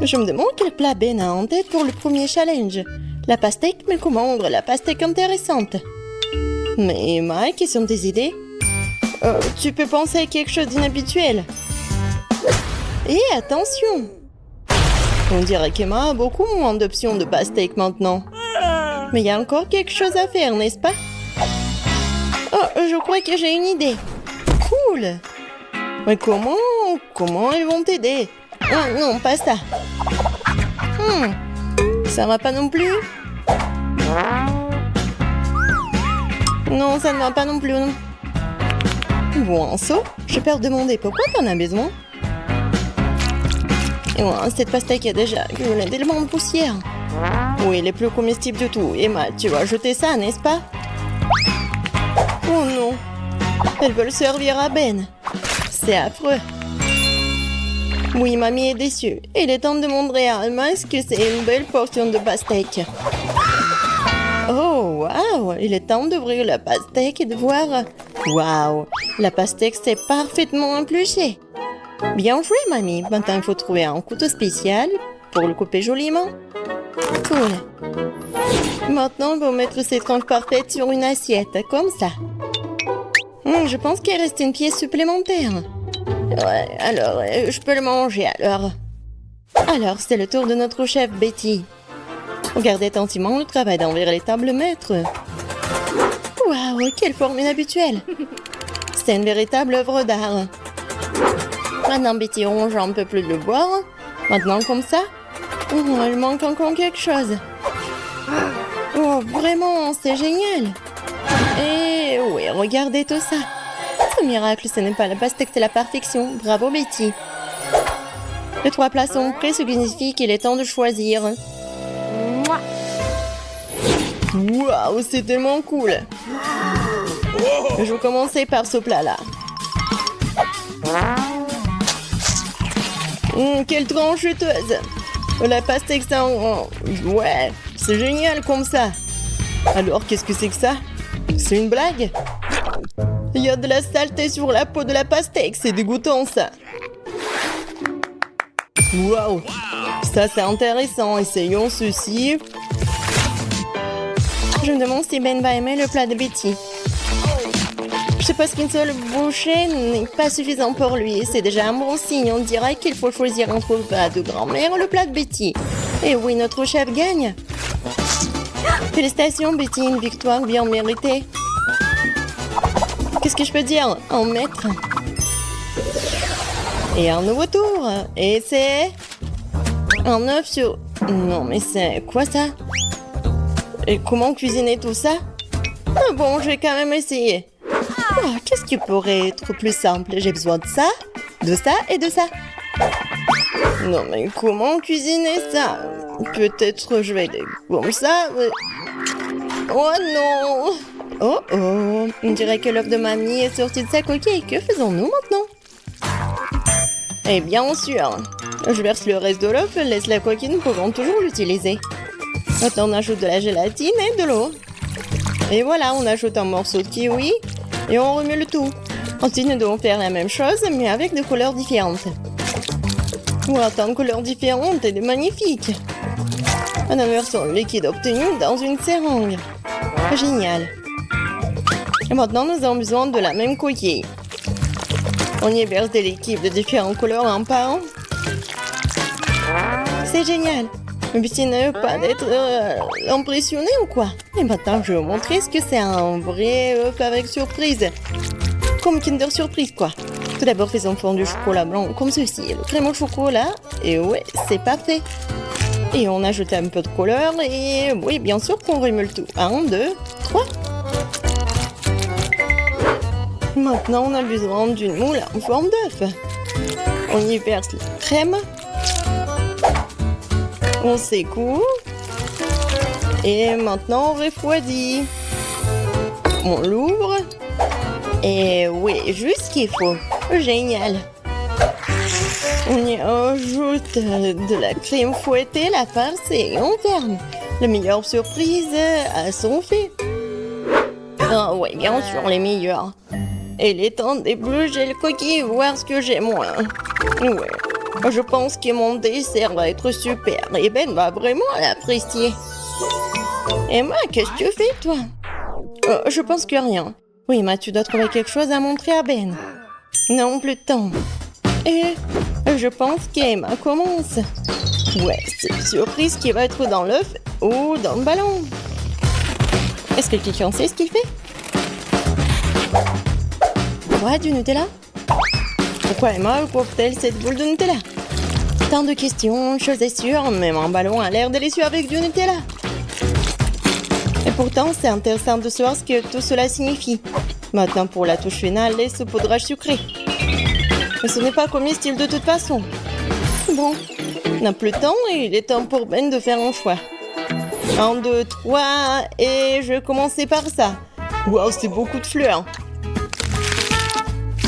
Je me demande quel plat Ben a en tête pour le premier challenge. La pastèque, mais comment rendre la pastèque intéressante? Mais Emma, quelles sont tes idées? Tu peux penser à quelque chose d'inhabituel. Et attention! On dirait qu'Emma a beaucoup moins d'options de pastèque maintenant. Mais il y a encore quelque chose à faire, n'est-ce pas? Oh, je crois que j'ai une idée. Cool! Mais comment ils vont t'aider? Oh, non, pas ça. Ça va pas non plus? Non, ça ne va pas non plus. Non. Bon, So, j'ai peur de demander pourquoi t'en as besoin. Et ouais, cette pastèque a déjà accumulé tellement de poussière. Oui, les plus comestibles de tout. Emma, tu vas jeter ça, n'est-ce pas? Oh non. Elles veulent servir à Ben. C'est affreux. Oui, mamie est déçue. Il est temps de montrer à Emma que c'est une belle portion de pastèque. Oh, waouh! Il est temps d'ouvrir la pastèque et de voir... Waouh! La pastèque s'est parfaitement épluchée. Bien joué, mamie. Maintenant, il faut trouver un couteau spécial pour le couper joliment. Cool. Maintenant, on va mettre ces tranches parfaites sur une assiette, comme ça. Je pense qu'il reste une pièce supplémentaire. Ouais, alors, je peux le manger, alors. Alors, c'est le tour de notre chef, Betty. Regardez attentivement le travail d'envers les tables maîtres. Waouh, quelle forme inhabituelle. C'est une véritable œuvre d'art. Maintenant, Betty ronge un peu plus le boire. Maintenant, comme ça. Oh, il manque encore quelque chose. Oh, vraiment, c'est génial. Et oui, regardez tout ça. Ce miracle, ce n'est pas la pastèque, c'est la perfection. Bravo, Betty. Les 3 plats sont prêts, ce qui signifie qu'il est temps de choisir. Waouh, c'est tellement cool. Je vais commencer par ce plat-là. Quelle tranche juteuse. La pastèque, ça... Ouais, c'est génial comme ça. Alors, qu'est-ce que c'est que ça? C'est une blague? Il y a de la saleté sur la peau de la pastèque, c'est dégoûtant ça. Waouh, ça c'est intéressant. Essayons ceci. Je me demande si Ben va aimer le plat de Betty. Je suppose qu'une seule bouchée n'est pas suffisant pour lui. C'est déjà un bon signe. On dirait qu'il faut choisir entre le plat de grand-mère ou le plat de Betty. Et oui, notre chef gagne. Félicitations, Betty, une victoire bien méritée. Qu'est-ce que je peux dire? Un maître. Et un nouveau tour. Et c'est... un œuf sur... Non, mais c'est... quoi ça? Et comment cuisiner tout ça? Ah bon, je vais quand même essayer. Oh, qu'est-ce qui pourrait être plus simple? J'ai besoin de ça et de ça. Non, mais comment cuisiner ça? Peut-être je vais aller comme ça. Oh non! Oh oh! On dirait que l'œuf de mamie est sorti de sa coquille. Que faisons-nous maintenant? Eh bien sûr! Je verse le reste de l'œuf, laisse la coquille, nous pouvons toujours l'utiliser. Maintenant, on ajoute de la gélatine et de l'eau. Et voilà, on ajoute un morceau de kiwi et on remue le tout. Ensuite, nous devons faire la même chose, mais avec des couleurs différentes. Wow, tant de couleurs différentes et de magnifiques. On inverse le liquide obtenu dans une seringue. Génial. Et maintenant, nous avons besoin de la même coquille. On y verse des liquides de différentes couleurs un par un. C'est génial. Le but n'est pas d'être impressionné ou quoi? Et maintenant, je vais vous montrer ce que c'est un vrai œuf avec surprise. Comme Kinder Surprise, quoi. Tout d'abord, faisons fondre du chocolat blanc comme ceci. Le crème au chocolat. Et ouais, c'est parfait. Et on ajoute un peu de couleur. Et oui, bien sûr qu'on remue le tout. 1, 2, 3. Maintenant, on a besoin d'une moule en forme d'œuf. On y verse la crème. On secoue. Et maintenant, on refroidit. On l'ouvre. Et oui, juste ce qu'il faut. Génial. On y ajoute de la crème fouettée, la farce et on ferme. La meilleure surprise à son fait. Ah oui, bien sûr, les meilleurs. Et il est temps d'éplucher le coquille, voir ce que j'ai moi. Ouais. Je pense que mon dessert va être super et Ben va vraiment l'apprécier. Emma, qu'est-ce que tu fais, toi? Je pense que rien. Oui, Emma, tu dois trouver quelque chose à montrer à Ben. Non, plus de temps. Et je pense qu'Emma commence. Ouais, c'est une surprise qui va être dans l'œuf ou dans le ballon. Est-ce que quelqu'un sait ce qu'il fait? Ouais, du Nutella? Pourquoi Emma couvre-t-elle cette boule de Nutella? Tant de questions, chose est sûre, même un ballon a l'air délicieux avec du Nutella. Et pourtant, c'est intéressant de savoir ce que tout cela signifie. Maintenant, pour la touche finale, les saupoudrages sucrés. Mais ce n'est pas comestible de toute façon. Bon, on n'a plus de temps et il est temps pour Ben de faire un choix. 1, 2, 3, et je vais commencer par ça. Waouh, c'est beaucoup de fleurs.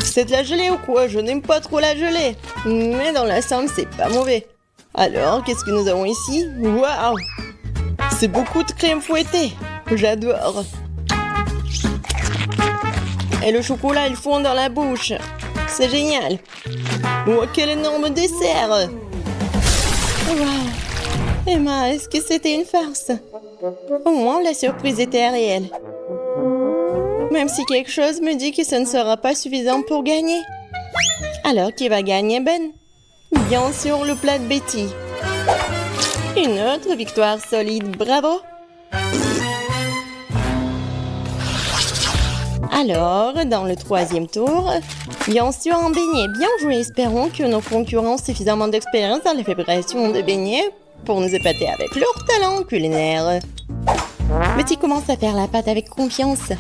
C'est de la gelée ou quoi? Je n'aime pas trop la gelée. Mais dans l'ensemble, c'est pas mauvais. Alors, qu'est-ce que nous avons ici? Waouh! C'est beaucoup de crème fouettée. J'adore. Et le chocolat, il fond dans la bouche. C'est génial. Oh, quel énorme dessert! Waouh! Emma, est-ce que c'était une farce? Au moins, la surprise était réelle. Même si quelque chose me dit que ce ne sera pas suffisant pour gagner. Alors, qui va gagner, Ben? Bien sûr, le plat de Betty. Une autre victoire solide, bravo! Alors, dans le troisième tour, bien sûr un beignet. Bien joué, espérons que nos concurrents ont suffisamment d'expérience dans la fabrication de beignets pour nous épater avec leur talent culinaire. Betty commence à faire la pâte avec confiance.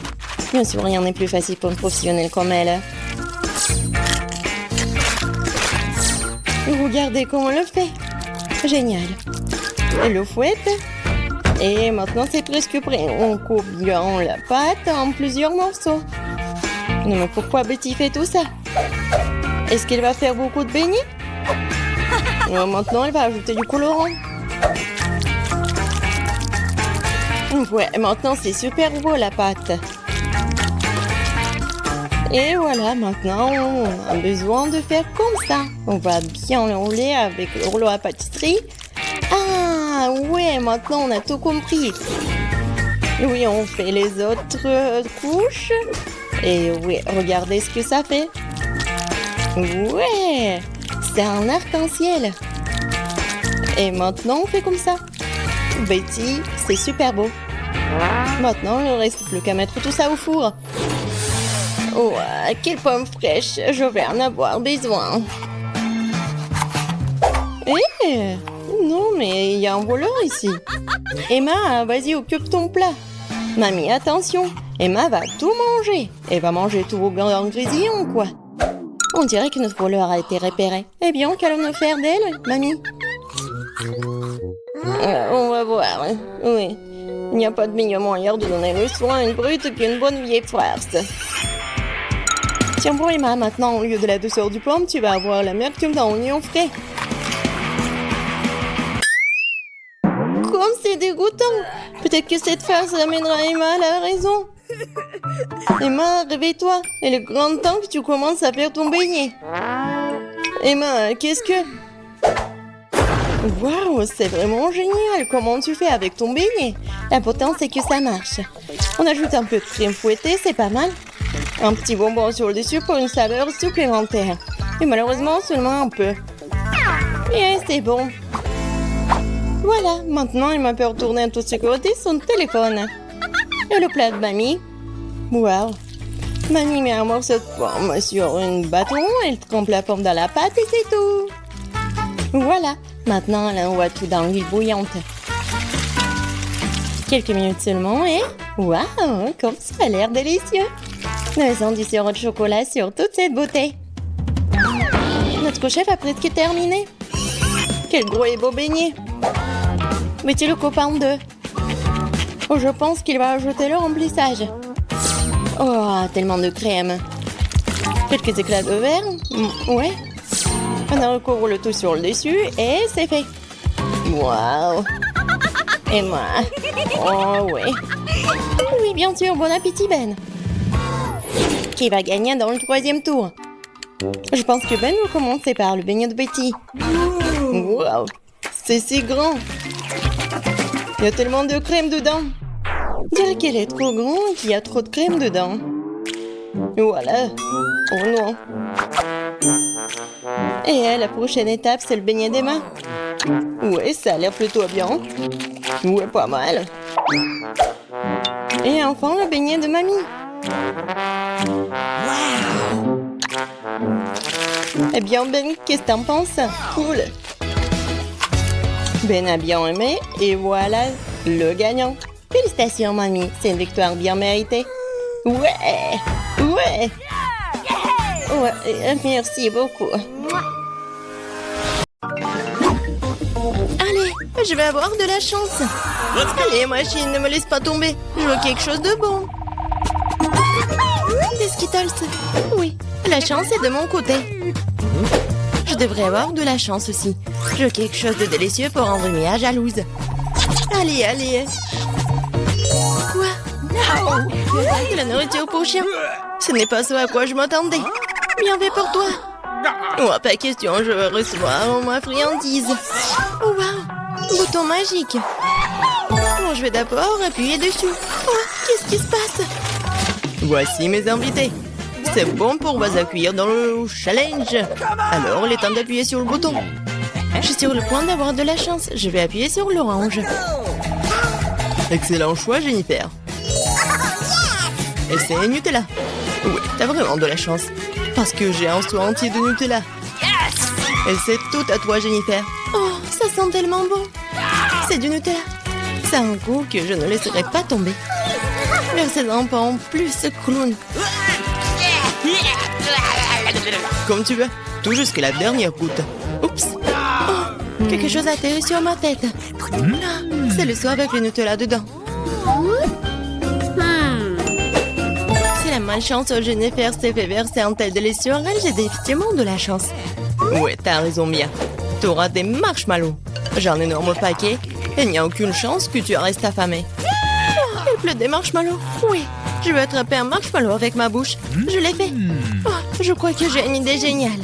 Bien sûr, rien n'est plus facile pour une professionnelle comme elle. Regardez comment on le fait. Génial. Elle le fouette. Et maintenant, c'est presque prêt. On coupe bien la pâte en plusieurs morceaux. Non, mais pourquoi Betty fait tout ça? Est-ce qu'elle va faire beaucoup de beignets? Maintenant, elle va ajouter du colorant. Ouais, maintenant, c'est super beau la pâte. Et voilà, maintenant, on a besoin de faire comme ça. On va bien l'enrouler avec le rouleau à pâtisserie. Ah, ouais, maintenant, on a tout compris. Oui, on fait les autres couches. Et oui, regardez ce que ça fait. Ouais, c'est un arc-en-ciel. Et maintenant, on fait comme ça. Betty, c'est super beau. Maintenant, il ne reste plus qu'à mettre tout ça au four. Oh, quelle pomme fraîche, je vais en avoir besoin. Eh, non, mais il y a un voleur ici. Emma, vas-y, occupe ton plat. Mamie, attention, Emma va tout manger. Elle va manger tout vos ingrédients, quoi. On dirait que notre voleur a été repéré. Eh bien, qu'allons-nous faire d'elle, mamie? On va voir, oui. Il n'y a pas de meilleur moyen de donner le soin à une brute qu'une bonne vieille farce. Tiens bon Emma, maintenant au lieu de la douceur du pomme, tu vas avoir l'amertume d'un oignon frais. Comme c'est dégoûtant. Peut-être que cette farce amènera Emma à la raison. Emma, réveille-toi. Il est grand temps que tu commences à faire ton beignet. Emma, qu'est-ce que... Waouh, c'est vraiment génial. Comment tu fais avec ton beignet? L'important, c'est que ça marche. On ajoute un peu de crème fouettée, c'est pas mal. Un petit bonbon sur le dessus pour une saveur supplémentaire. Et malheureusement, seulement un peu. Et c'est bon. Voilà, maintenant, il m'a fait retourner en toute sécurité son téléphone. Et le plat de mamie. Waouh. Mamie met un morceau de pomme sur un bâton, elle trempe la pomme dans la pâte et c'est tout. Voilà, maintenant, elle envoie tout dans l'huile bouillante. Quelques minutes seulement et... Waouh, comme ça a l'air délicieux. Nous avons du sirop de chocolat sur toute cette beauté. Notre chef a presque terminé. Quel gros et beau beignet. Mettez le copain en deux. Oh, je pense qu'il va ajouter le remplissage. Oh, tellement de crème. Quelques éclats de verre. Ouais. On recouvre le tout sur le dessus et c'est fait. Waouh. Et moi. Oh, ouais. Oui, bien sûr. Bon appétit, Ben. Qui va gagner dans le troisième tour? Je pense que Ben va commencer par le beignet de Betty. Wow, c'est si grand. Il y a tellement de crème dedans. Je dirais qu'elle est trop grande et qu'il y a trop de crème dedans. Voilà. Oh non. Et la prochaine étape, c'est le beignet d'Emma. Ouais, ça a l'air plutôt bien. Ouais, pas mal. Et enfin, le beignet de mamie. Wow. Eh bien, Ben, qu'est-ce que t'en penses? Cool. Ben a bien aimé et voilà le gagnant. Félicitations, mamie. C'est une victoire bien méritée. Ouais. Ouais. Ouais, merci beaucoup. Allez, je vais avoir de la chance. Allez, machine, ne me laisse pas tomber. Je veux quelque chose de bon. Des Skittles. Oui, la chance est de mon côté. Je devrais avoir de la chance aussi. Je veux quelque chose de délicieux pour rendre Mia jalouse. Allez, allez. Quoi? Non. De la nourriture pour chien. Ce n'est pas ce à quoi je m'attendais. Bien fait pour toi. Oh, pas question, je veux recevoir ma friandise. Oh, wow. Bouton magique. Bon, je vais d'abord appuyer dessus. Oh, qu'est-ce qui se passe? Voici mes invités. C'est bon pour vous accueillir dans le challenge. Alors, il est temps d'appuyer sur le bouton. Je suis sur le point d'avoir de la chance. Je vais appuyer sur l'orange. Excellent choix, Jennifer. Et c'est Nutella. Oui, t'as vraiment de la chance. Parce que j'ai un seau entier de Nutella. Et c'est tout à toi, Jennifer. Oh, ça sent tellement bon. C'est du Nutella. C'est un goût que je ne laisserai pas tomber. Versez-en pas en plus, clown. Comme tu veux. Tout jusqu'à la dernière goutte. Oups. Oh, quelque chose a atterri sur ma tête. Ah, c'est le seau avec le Nutella dedans. Si la malchance Jennifer s'est fait verser un tel délice sur elle, j'ai définitivement de la chance. Ouais, t'as raison, Mia. T'auras des marshmallows. J'ai un énorme paquet et il n'y a aucune chance que tu restes affamé. Oh, il pleut des marshmallows. Oui, je vais attraper un marshmallow avec ma bouche. Je l'ai fait. Oh, je crois que j'ai une idée géniale.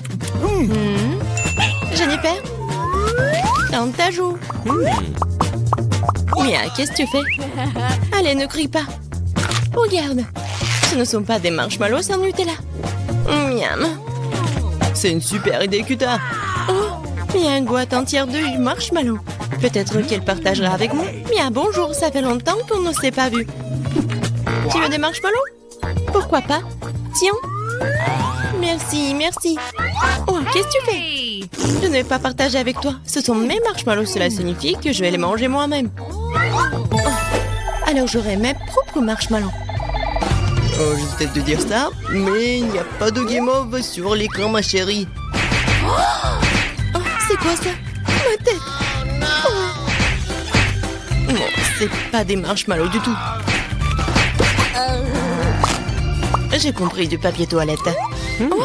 Jennifer, dans ta joue. Mia, qu'est-ce que tu fais? Allez, ne crie pas. Regarde, ce ne sont pas des marshmallows sans Nutella. Miam. C'est une super idée que t'as. Oh, il y a une boîte entière de marshmallows. Peut-être qu'elle partagera avec moi. Mia, bonjour, ça fait longtemps qu'on ne s'est pas vu. Tu veux des marshmallows? Pourquoi pas? Tiens. Merci, merci. Oh, qu'est-ce que tu fais? Je ne vais pas partager avec toi. Ce sont mes marshmallows, cela signifie que je vais les manger moi-même. Oh, alors j'aurai mes propres marshmallows. Oh, je vais peut-être te dire ça, mais il n'y a pas de game over sur l'écran, ma chérie. Oh, c'est quoi ça? Ma tête. Oh. Non, c'est pas des marshmallows du tout. J'ai compris, du papier toilette. Oh,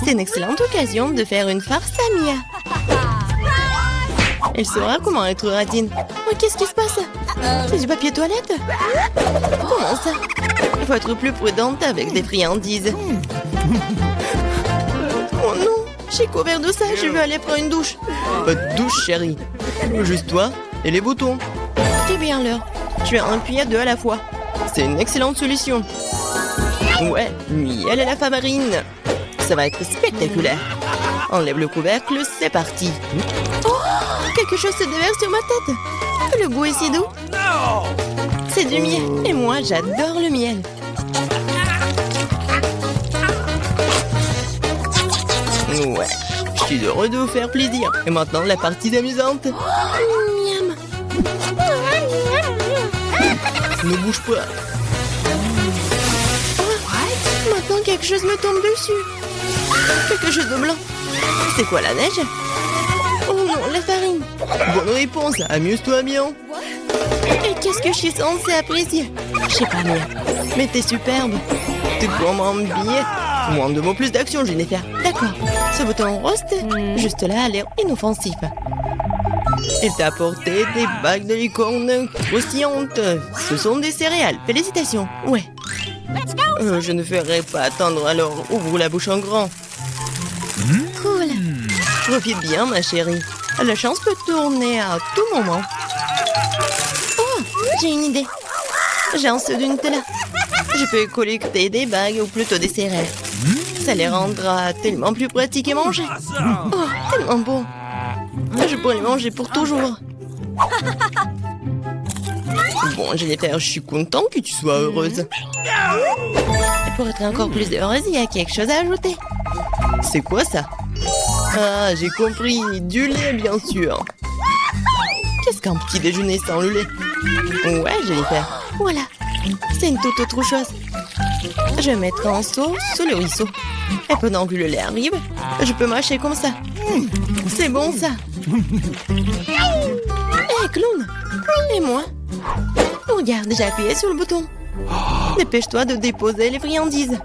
c'est une excellente occasion de faire une farce à Mia. Elle saura comment être radine. Oh, qu'est-ce qui se passe? C'est du papier toilette? Comment ça? Il faut être plus prudente avec des friandises. Oh non, j'ai couvert de ça, je veux aller prendre une douche. Pas de douche, chérie. Juste toi et les boutons. C'est bien l'heure. Je vais en appuyer à deux à la fois. C'est une excellente solution. Ouais, miel et la famarine. Ça va être spectaculaire. Enlève le couvercle, c'est parti. Oh, quelque chose se déverse sur ma tête. Le goût est si doux. C'est du miel. Et moi, j'adore le miel. Ouais, je suis heureux de vous faire plaisir. Et maintenant, la partie amusante. Miam. Ne bouge pas. Oh, maintenant, quelque chose me tombe dessus. Quelque chose de blanc. C'est quoi, la neige? Oh non, la farine. Bonne réponse, amuse-toi bien. Et qu'est-ce que je suis censée apprécier? Je sais pas, Mia. Mais t'es superbe. T'es vraiment bien. Moins de mots, plus d'action, Jennifer. D'accord. Ce bouton rose, juste là, a l'air inoffensif. Il t'a apporté des bagues de licorne croustillantes. Ce sont des céréales. Félicitations. Ouais. Je ne ferai pas attendre, alors ouvre la bouche en grand. Profite bien, ma chérie. La chance peut tourner à tout moment. Oh, j'ai une idée. J'ai un seau de Nutella. Je peux collecter des bagues ou plutôt des céréales. Ça les rendra tellement plus pratiques à manger. Oh, tellement bon. Je pourrais les manger pour toujours. Bon, Jennifer, je suis contente que tu sois heureuse. Et pour être encore plus heureuse, il y a quelque chose à ajouter. C'est quoi ça? Ah, j'ai compris. Du lait, bien sûr. Qu'est-ce qu'un petit déjeuner sans le lait? Ouais, Jennifer. Voilà. C'est une toute autre chose. Je vais mettre un seau sous le ruisseau. Et pendant que le lait arrive, je peux mâcher comme ça. C'est bon, ça. Hé, clown. Et moi? Regarde, j'ai appuyé sur le bouton. Dépêche-toi de déposer les friandises.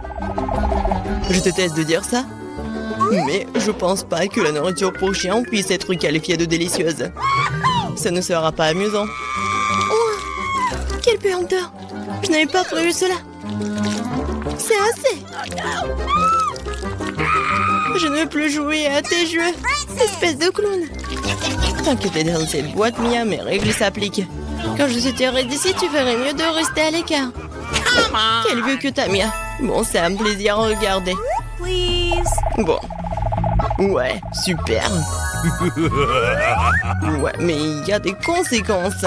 Je déteste de dire ça, mais je pense pas que la nourriture pour chien puisse être qualifiée de délicieuse. Ça ne sera pas amusant. Oh, quelle puanteur! Je n'avais pas prévu cela. C'est assez. Je ne veux plus jouer à tes jeux, espèce de clown. T'inquiète dans cette boîte, Mia, mes règles s'appliquent. Quand je sortirai d'ici, tu ferais mieux de rester à l'écart. Quel vue que t'as, Mia. Bon, c'est un plaisir à regarder. Bon. Ouais, super. Ouais, mais il y a des conséquences.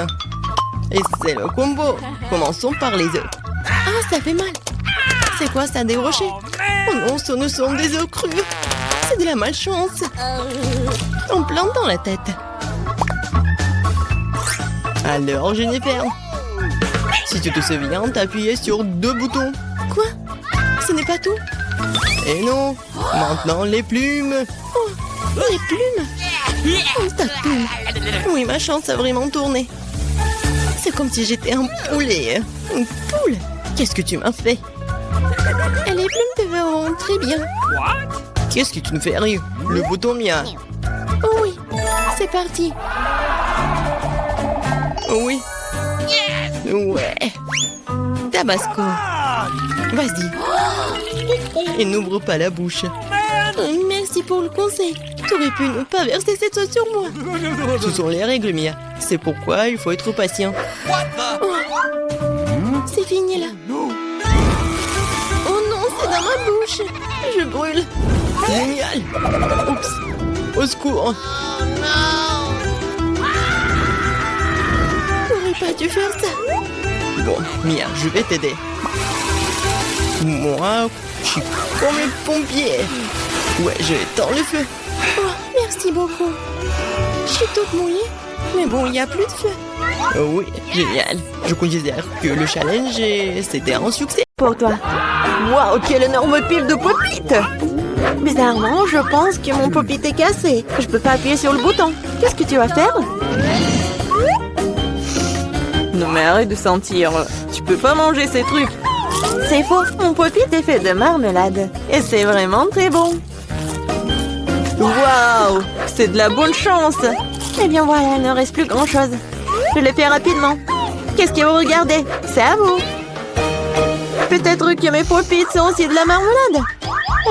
Et c'est le combo. Commençons par les œufs. Ah, ça fait mal. C'est quoi ça, des rochers? Oh non, ce ne sont des œufs crus. C'est de la malchance. En plein dans la tête. Alors, Jennifer, si tu te souviens, t'as appuyé sur 2 boutons. Quoi? Ce n'est pas tout? Et non, maintenant les plumes. Oh, les plumes. Oh, ta plume. Oui, ma chance a vraiment tourné. C'est comme si j'étais un poulet. Une poule. Qu'est-ce que tu m'as fait? Et les plumes te verront très bien. Qu'est-ce que tu me fais rire? Le bouton Mia. Oh oui, c'est parti. Oui. Ouais. Tabasco. Vas-y. Et n'ouvre pas la bouche. Merci pour le conseil. Tu aurais pu ne pas verser cette sauce sur moi. Ce sont les règles, Mia. C'est pourquoi il faut être patient. Oh. C'est fini là. Oh non, c'est dans ma bouche. Je brûle. Génial. Oups. Au secours. T'aurais pas dû faire ça. Bon, Mia, je vais t'aider. Moi, je suis comme le pompier. Ouais, je éteins le feu. Oh, merci beaucoup. Je suis toute mouillée. Mais bon, il n'y a plus de feu. Oui, génial. Je considère que le challenge, c'était un succès. Pour toi. Waouh, quelle énorme pile de pop-it. Bizarrement, je pense que mon pop-it est cassé. Je peux pas appuyer sur le bouton. Qu'est-ce que tu vas faire? Non mais arrête de sentir. Tu peux pas manger ces trucs. C'est faux. Mon pop-it est fait de marmelade. Et c'est vraiment très bon. Waouh, c'est de la bonne chance. Eh bien voilà, il ne reste plus grand-chose. Je le fais rapidement. Qu'est-ce que vous regardez? C'est à vous. Peut-être que mes pop-it sont aussi de la marmelade.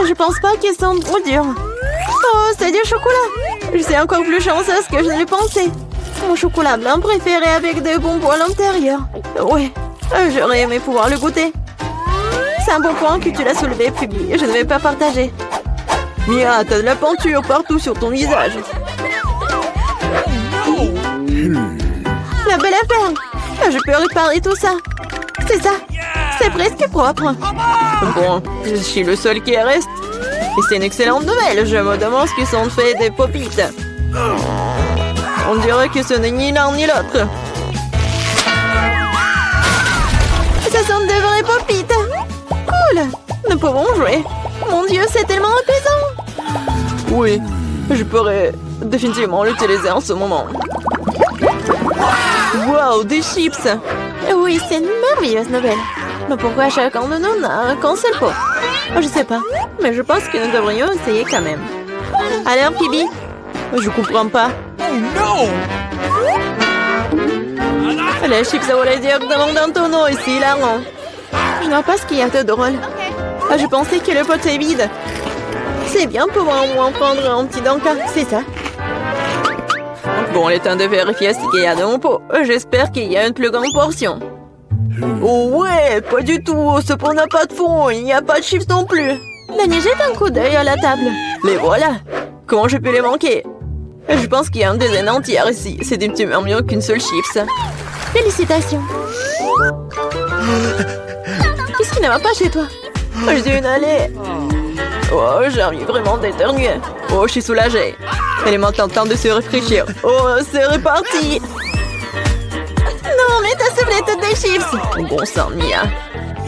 Je pense pas qu'ils sont trop durs. Oh, c'est du chocolat. Je suis encore plus chanceuse que je ne le pensais. Mon chocolat blanc préféré avec des bonbons à l'intérieur. Ouais, j'aurais aimé pouvoir le goûter. C'est un bon point que tu l'as soulevé, Phoebe. Je ne vais pas partager. Mia, t'as de la peinture partout sur ton visage. La belle affaire. Je peux réparer tout ça. C'est ça. C'est presque propre. Bon, je suis le seul qui reste. Et c'est une excellente nouvelle. Je me demande ce qu'ils sont faits des pop-it. On dirait que ce n'est ni l'un ni l'autre. Ce sont de vrais pop-it. Cool. Nous pouvons jouer. Mon Dieu, c'est tellement apaisant. Oui, je pourrais définitivement l'utiliser en ce moment. Wow, des chips. Oui, c'est une merveilleuse nouvelle. Mais pourquoi chacun de nous n'a qu'un seul pot? Je sais pas, mais je pense que nous devrions essayer quand même. Alors, Phoebe? Je comprends pas. Oh non! Les chips à voler directement dans ton eau ici, hilarant. Je ne vois pas ce qu'il y a de drôle. Je pensais que le pot est vide. C'est bien pour moi au moins prendre un petit Danka, c'est ça. Bon, il est temps de vérifier ce qu'il y a dans mon pot. J'espère qu'il y a une plus grande portion. Oh ouais, pas du tout. Ce pot n'a pas de fond. Il n'y a pas de chips non plus. Dani, jette un coup d'œil à la table. Les voilà. Comment je peux les manquer? Je pense qu'il y a une dizaine entière ici. C'est une petit mieux qu'une seule chips. Félicitations. Qu'est-ce qui ne va pas chez toi? J'ai une allée. Oh, j'ai envie vraiment d'éternuer. Oh, je suis soulagée. Elle est maintenant temps de se réfléchir. Oh, c'est reparti. Non, mais ta soufflette des chips. Bon sang, Mia.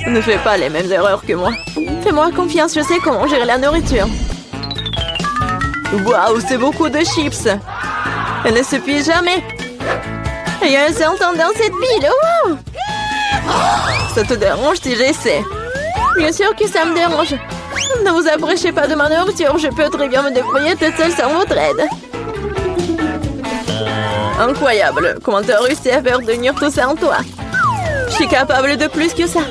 Ne fais pas les mêmes erreurs que moi. Fais-moi confiance, je sais comment gérer la nourriture. Waouh, c'est beaucoup de chips. Elle ne se plie jamais. Il y a un serpent dans cette pile. Wow. Ça te dérange si j'essaie? Bien sûr que ça me dérange. Ne vous approchez pas de ma nourriture. Je peux très bien me débrouiller toute seule sans votre aide. Incroyable. Comment tu as réussi à faire tenir tout ça en toi? Je suis capable de plus que ça.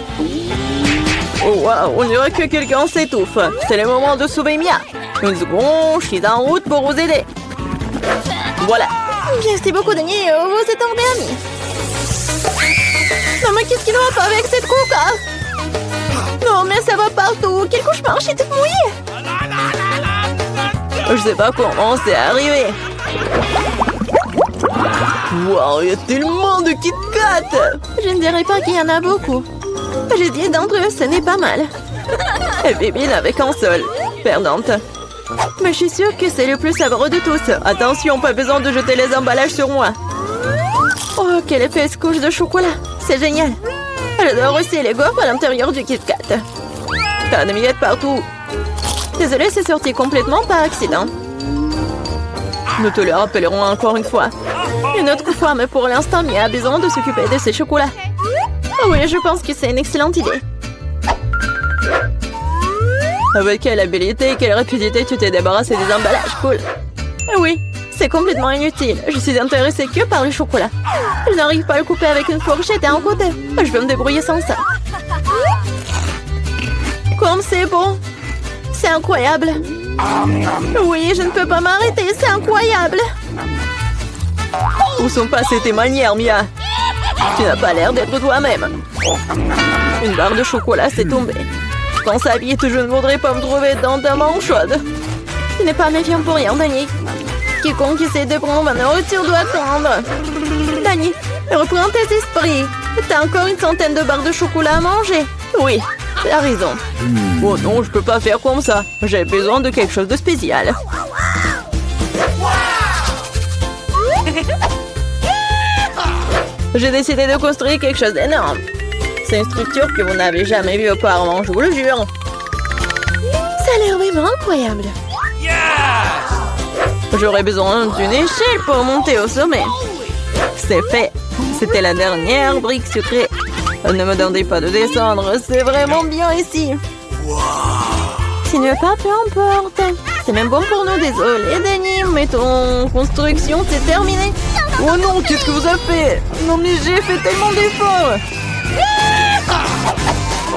Oh waouh, on dirait que quelqu'un s'étouffe. C'est le moment de sauver Mia. Une seconde, je suis en route pour vous aider. Voilà. Merci beaucoup, Dani. Vous êtes en dernier. Non, mais qu'est-ce qu'il va pas avec cette coca? Non, mais ça va partout. Quel cauchemar, je suis toute mouillée. Je sais pas comment c'est arrivé. Wow, il y a tellement de Kit Kat. Je ne dirais pas qu'il y en a beaucoup. J'ai 10 d'entre eux, ce n'est pas mal. Et Bébé n'avait qu'un seul. Perdante. Mais je suis sûre que c'est le plus savoureux de tous. Attention, pas besoin de jeter les emballages sur moi. Oh, quelle épaisse couche de chocolat. C'est génial. J'adore aussi les gaufres à l'intérieur du Kit Kat. T'as des miettes partout. Désolée, c'est sorti complètement par accident. Nous te le rappellerons encore une fois. Une autre fois, mais pour l'instant, Mia a besoin de s'occuper de ses chocolats. Oh oui, je pense que c'est une excellente idée. Avec quelle habilité et quelle rapidité tu t'es débarrassé des emballages, cool. Oui, c'est complètement inutile. Je suis intéressée que par le chocolat. Je n'arrive pas à le couper avec une fourchette et un côté. Je vais me débrouiller sans ça. Comme c'est bon. C'est incroyable. Oui, je ne peux pas m'arrêter, c'est incroyable. Où sont passées tes manières, Mia? Tu n'as pas l'air d'être toi-même. Une barre de chocolat s'est tombée. Quand ça vite, je ne voudrais pas me trouver dans ta main chaude. Tu n'es pas méfiant pour rien, Dani. Quiconque essaie de prendre ma nourriture doit prendre. Dani, reprends tes esprits. T'as encore une centaine de barres de chocolat à manger. Oui, t'as raison. Oh non, je peux pas faire comme ça. J'ai besoin de quelque chose de spécial. J'ai décidé de construire quelque chose d'énorme. C'est une structure que vous n'avez jamais vue auparavant, je vous le jure. Ça a l'air vraiment incroyable. J'aurais besoin d'une échelle pour monter au sommet. C'est fait. C'était la dernière brique sucrée. Ne me demandez pas de descendre, c'est vraiment bien ici. Si tu ne veux pas, peu importe. C'est même bon pour nous, désolé Dani, mais ton construction c'est terminé. Oh non, qu'est-ce que vous avez fait? Non mais j'ai fait tellement d'efforts.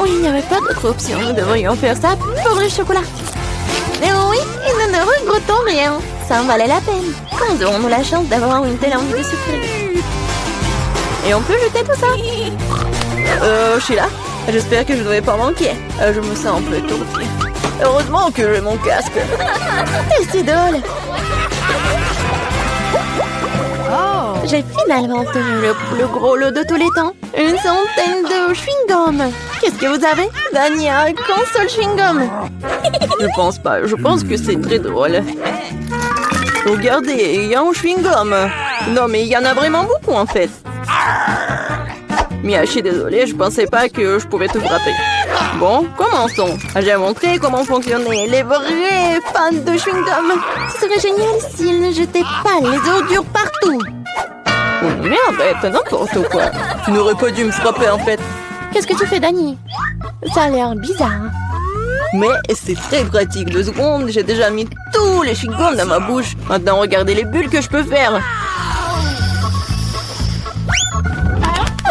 Oui, il n'y avait pas d'autre option, nous devrions faire ça pour le chocolat. Mais oui, et nous ne regrettons rien. Ça en valait la peine. Quand aurons-nous la chance d'avoir une telle envie de sucrer? Et on peut jeter tout ça? Je suis là. J'espère que je ne vais pas manquer. Je me sens un peu étourdie. Heureusement que j'ai mon casque. C'est drôle. J'ai finalement obtenu le plus gros lot de tous les temps. Une centaine de chewing-gum. Qu'est-ce que vous avez? Dani a qu'un seul chewing-gum. Je pense pas. Je pense que c'est très drôle. Regardez, il y a un chewing-gum. Non, mais il y en a vraiment beaucoup en fait. Mia, je suis désolée, je pensais pas que je pouvais te frapper. Bon, commençons. J'ai montré comment fonctionnaient les vrais fans de chewing-gum. Ce serait génial s'ils ne jetaient pas les ordures partout. Oh merde, t'as n'importe quoi. Tu n'aurais pas dû me frapper en fait. Qu'est-ce que tu fais, Dani? Ça a l'air bizarre. Mais c'est très pratique. 2 secondes, j'ai déjà mis tous les chewing-gums dans ma bouche. Maintenant, regardez les bulles que je peux faire.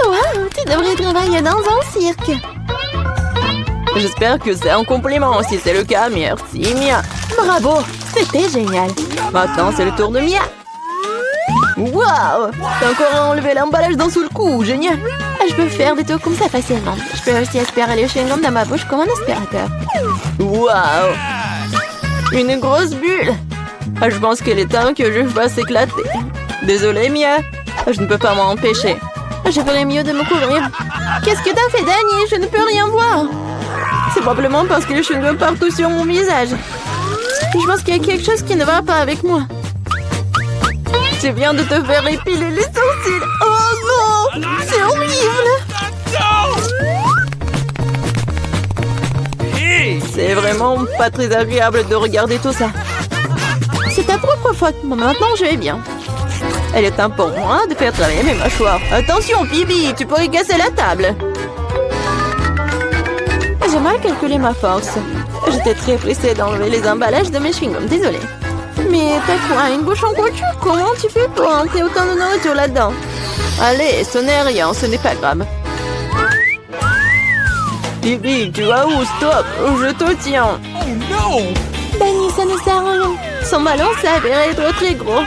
Wow, tu devrais travailler dans un cirque. J'espère que c'est un compliment. Si c'est le cas, merci, Mia. Bon, Bravo! C'était génial! Maintenant, c'est le tour de Mia! Waouh! T'as encore enlevé l'emballage d'un seul coup! Génial! Je peux faire des trucs comme ça facilement. Je peux aussi aspirer le chewing-gum dans ma bouche comme un aspirateur. Waouh! Une grosse bulle! Je pense qu'il est temps que je fasse éclater. Désolée, Mia. Je ne peux pas m'en empêcher. Je ferais mieux de me couvrir. Qu'est-ce que t'as fait, Danny? Je ne peux rien voir. C'est probablement parce que le chewing-gum partout sur mon visage. Je pense qu'il y a quelque chose qui ne va pas avec moi. Tu viens de te faire épiler les sourcils. Oh non! C'est horrible! C'est vraiment pas très agréable de regarder tout ça. C'est ta propre faute. Maintenant, je vais bien. Elle est temps pour moi de faire travailler mes mâchoires. Attention, Phoebe, tu pourrais casser la table. J'ai mal calculé ma force. J'étais très pressée d'enlever les emballages de mes chewing-gums. Désolée. Mais t'as quoi, une bouche en couture? Comment tu fais pour rentrer autant de nourriture là-dedans? Allez, ce n'est rien, ce n'est pas grave. Phoebe, tu vas où? Stop, je te tiens. Oh non! Danny, ça ne sert à rien. Son ballon s'avère être très gros.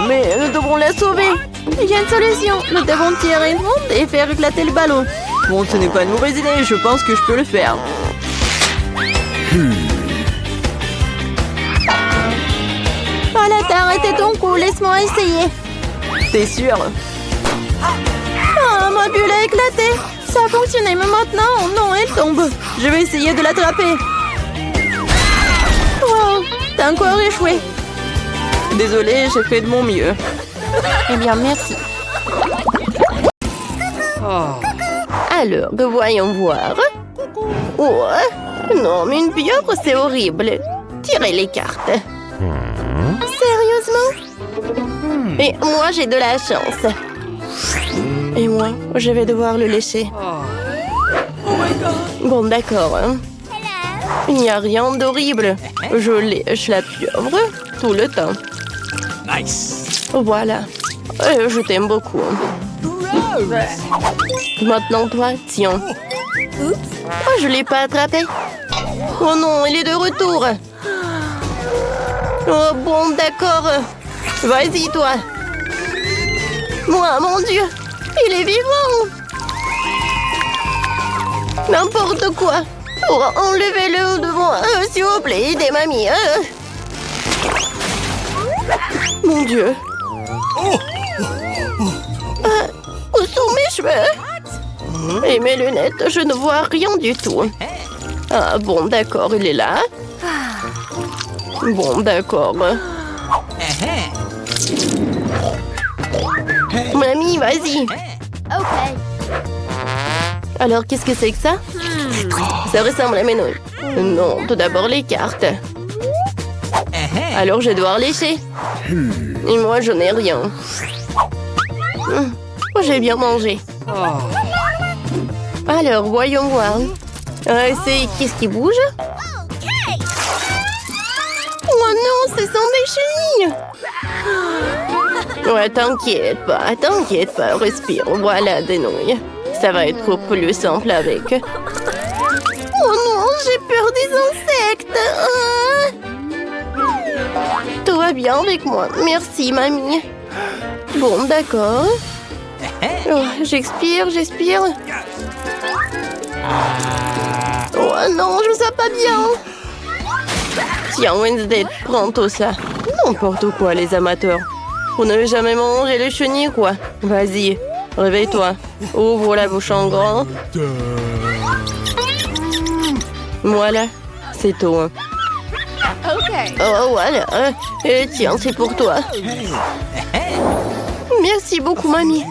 Mais nous devrons la sauver. Il y a une solution. Nous devons tirer une ronde et faire éclater le ballon. Bon, ce n'est pas une mauvaise idée. Je pense que je peux le faire. Voilà, t'as arrêté ton coup. Laisse-moi essayer. T'es sûr? Ah, ma bulle a éclaté. Ça a fonctionné, mais maintenant, non, elle tombe. Je vais essayer de l'attraper. Wow, t'as encore échoué. Désolée, j'ai fait de mon mieux. Eh bien, merci. Alors, voyons voir. Oh, non, mais une pieuvre, c'est horrible. Tirez les cartes. Sérieusement? Et moi, j'ai de la chance. Et moi, je vais devoir le lécher. Bon, d'accord. Il n'y a rien d'horrible. Je lèche la pieuvre tout le temps. Nice. Voilà. Je t'aime beaucoup. Maintenant, toi, tiens. Oh, je ne l'ai pas attrapé. Oh non, il est de retour. Oh, bon, d'accord. Vas-y, toi. Moi, mon Dieu, il est vivant. N'importe quoi. Oh, enlevez-le de moi, s'il vous plaît, aidez mamie. Mon Dieu. Où sont mes cheveux? Et mes lunettes, je ne vois rien du tout. Ah bon, d'accord, il est là. Bon, d'accord. Mamie, vas-y. Ok. Alors, qu'est-ce que c'est que ça? Ça ressemble à mes nouilles. Non, tout d'abord les cartes. Alors, je dois lécher. Et moi, je n'ai rien. J'ai bien mangé. Alors, voyons voir. C'est... Qu'est-ce qui bouge? Oh non, ce sont des chenilles. Ouais, t'inquiète pas, respire. Voilà des nouilles. Ça va être plus simple avec. Oh non, j'ai peur des insectes. Tout va bien avec moi. Merci, mamie. Bon, d'accord. Oh, j'expire. Oh non, je me sens pas bien. Tiens, Wednesday, prends tout ça. N'importe quoi, les amateurs. Vous n'avez jamais mangé les chenilles, quoi. Vas-y, réveille-toi. Ouvre la bouche en grand. Voilà, c'est tout. Oh, voilà. Et tiens, c'est pour toi. Merci beaucoup, mamie.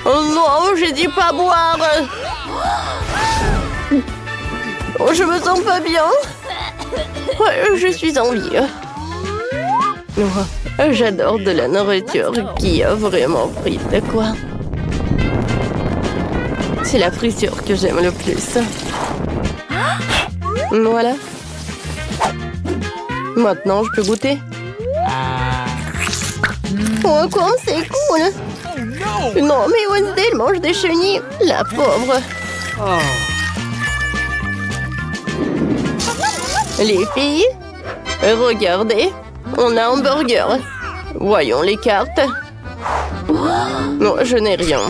Oh non, j'ai dit pas boire. Oh, je me sens pas bien. Ouais, je suis en vie. Oh, j'adore de la nourriture qui a vraiment pris de quoi. C'est la friture que j'aime le plus. Voilà. Maintenant, je peux goûter. Oh, comme c'est cool. Non, mais Wednesday, elle mange des chenilles. La pauvre. Les filles, regardez, on a un burger. Voyons les cartes. Non, je n'ai rien.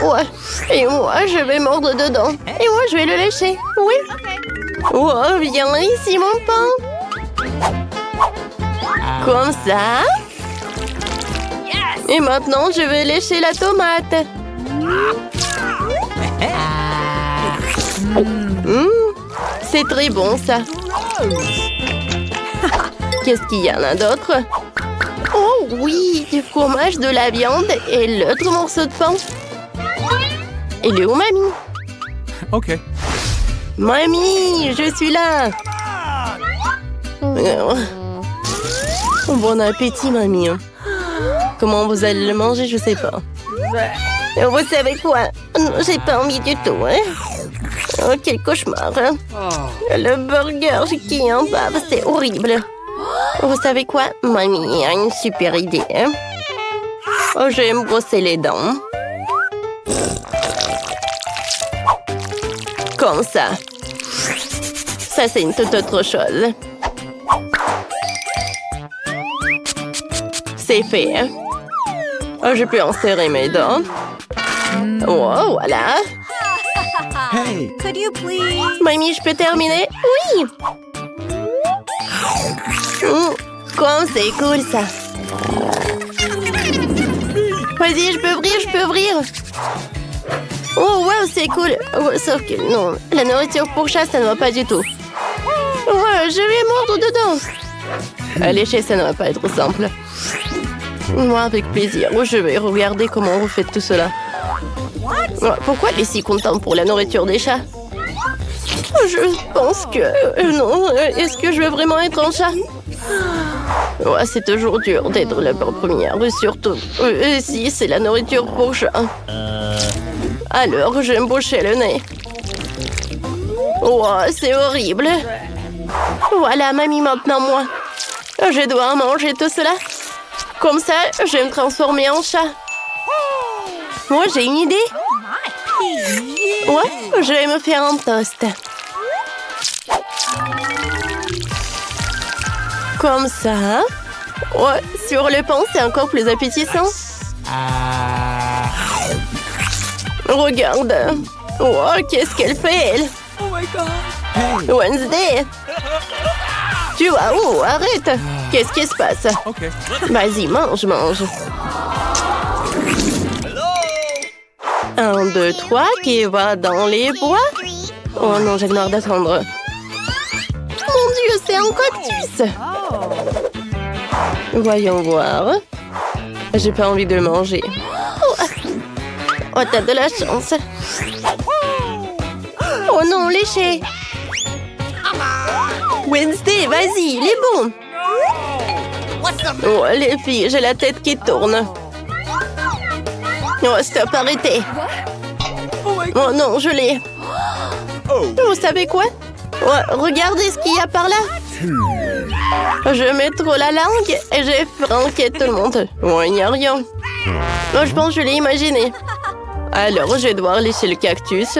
Ouais, et moi, je vais mordre dedans. Et moi, je vais le lécher. Oui. Oh, viens ici, mon pain. Comme ça. Et maintenant, je vais lécher la tomate. C'est très bon, ça. Qu'est-ce qu'il y en a d'autre? Oh oui, du fromage, de la viande et l'autre morceau de pain. Il est où, mamie? Ok. Mamie, je suis là. Bon appétit, mamie. Comment vous allez le manger, je sais pas. Vous savez quoi? J'ai pas envie du tout, hein? Oh, quel cauchemar. Le burger qui est en bas, c'est horrible. Vous savez quoi? Mamie a une super idée. Oh, je vais me brosser les dents. Comme ça. Ça, c'est une toute autre chose. C'est fait. Oh, je peux en serrer mes dents. Oh, voilà. Hey! Could you please? Mamie, je peux terminer? Oui! Comme c'est cool, ça. Vas-y, je peux ouvrir. Oh, wow, c'est cool. Oh, sauf que non, la nourriture pour chat, ça ne va pas du tout. Ouais, je vais mordre dedans. À lécher, ça ne va pas être simple. Moi, avec plaisir. Je vais regarder comment vous faites tout cela. Pourquoi elle est si contente pour la nourriture des chats? Je pense que... non, est-ce que je veux vraiment être un chat? Ouais, c'est toujours dur d'être la première, surtout si c'est la nourriture pour chat. Alors, je vais me boucher le nez. Oh, c'est horrible. Voilà, mamie, maintenant moi. Je dois manger tout cela. Comme ça, je vais me transformer en chat. Moi, j'ai une idée. Ouais, je vais me faire un toast. Comme ça. Ouais, sur le pain, c'est encore plus appétissant. Regarde. Oh, qu'est-ce qu'elle fait, elle? Oh my god! Hey! Wednesday. Tu vas où? Arrête. Qu'est-ce qui se passe? Ok. Vas-y, mange. 1, 2, 3, qui va dans les bois? Oh non, j'ai marre d'attendre. Mon Dieu, c'est un cactus! Voyons voir. J'ai pas envie de le manger. Oh, t'as de la chance. Oh non, léché. Wednesday, vas-y, il est bon. Oh, les filles, j'ai la tête qui tourne. Oh, stop, arrêtez. Oh non, je l'ai. Vous savez quoi? Ouais, regardez ce qu'il y a par là. Je mets trop la langue et j'ai franqué tout le monde. Ouais, il n'y a rien. Oh, je pense que je l'ai imaginé. Alors, je vais devoir lécher le cactus.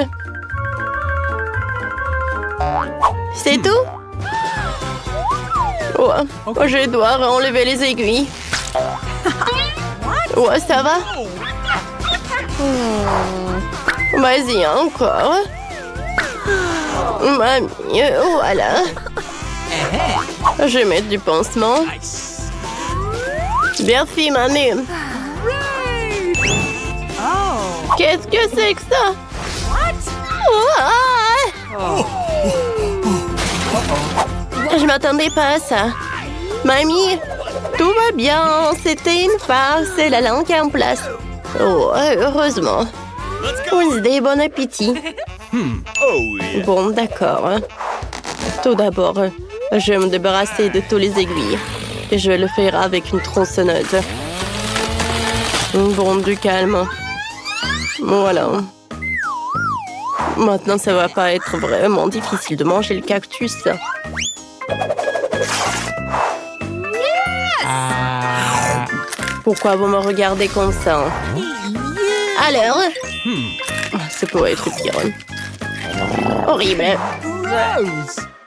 C'est tout? Ouais, je vais devoir enlever les aiguilles. Ouais, ça va? Vas-y, encore. Mamie, voilà. Je vais mettre du pansement. Bien fait, mamie. Qu'est-ce que c'est que ça? Je m'attendais pas à ça. Mamie, tout va bien. C'était une farce. C'est la langue en place. Oh, heureusement. Wednesday, bon appétit. Bon, d'accord. Tout d'abord, je vais me débarrasser de tous les aiguilles. Et je vais le faire avec une tronçonneuse. Bon, du calme. Voilà. Maintenant, ça va pas être vraiment difficile de manger le cactus. Pourquoi vous me regardez comme ça? Alors? Ça pourrait être pire. Horrible. gross!